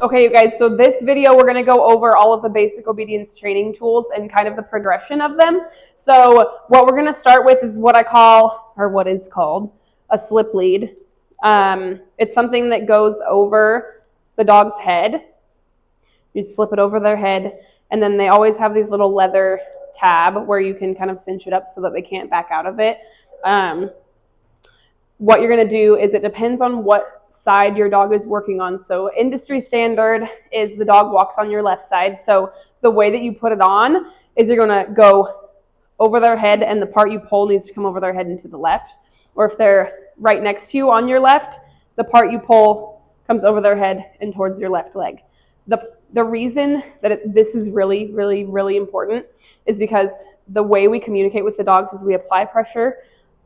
Okay, you guys, so this video we're going to go over all of the basic obedience training tools and kind of the progression of them. So what we're going to start with is what I call, or what is called, a slip lead. It's something that goes over the dog's head. You slip it over their head, and then they always have these little leather tab where you can kind of cinch it up so that they can't back out of it. What you're going to do is, it depends on what side your dog is working on. So industry standard is the dog walks on your left side. So the way that you put it on is you're going to go over their head, and the part you pull needs to come over their head and to the left. Or if they're right next to you on your left, the part you pull comes over their head and towards your left leg. The reason that this is really, really, really important is because the way we communicate with the dogs is we apply pressure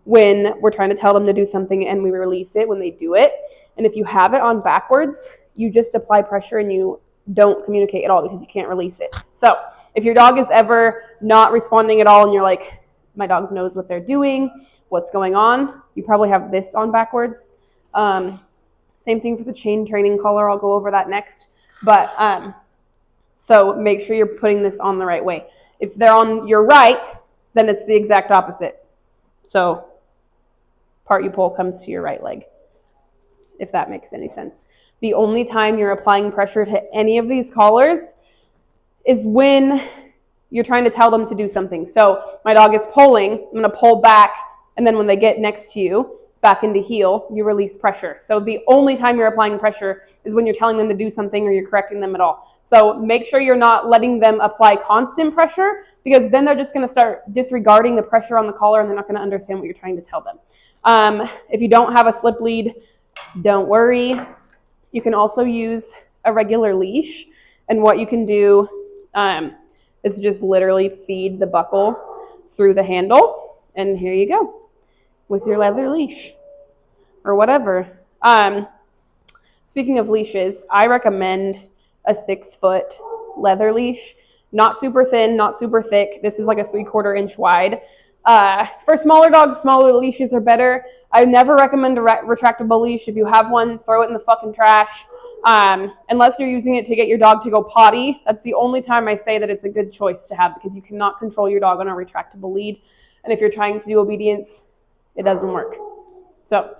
when we're trying to tell them to do something, and we release it when they do it. And if you have it on backwards, you just apply pressure and you don't communicate at all because you can't release it. So if your dog is ever not responding at all and you're like, my dog knows what they're doing, what's going on, you probably have this on backwards. Same thing for the chain training collar. I'll go over that next. But so make sure you're putting this on the right way. If they're on your right, then it's the exact opposite. So part you pull comes to your right leg, if that makes any sense. The only time you're applying pressure to any of these collars is when you're trying to tell them to do something. So my dog is pulling, I'm going to pull back, and then when they get next to you, back into heel, you release pressure. So the only time you're applying pressure is when you're telling them to do something or you're correcting them at all. So make sure you're not letting them apply constant pressure, because then they're just going to start disregarding the pressure on the collar and they're not going to understand what you're trying to tell them. If you don't have a slip lead, don't worry. You can also use a regular leash, and what you can do is just literally feed the buckle through the handle, and here you go with your leather leash or whatever. Speaking of leashes, I recommend a 6-foot leather leash. Not super thin, not super thick. This is like a 3/4 inch wide. For smaller dogs, smaller leashes are better. I never recommend a retractable leash. If you have one, throw it in the fucking trash. Unless you're using it to get your dog to go potty. That's the only time I say that it's a good choice to have, because you cannot control your dog on a retractable lead. And if you're trying to do obedience, it doesn't work. So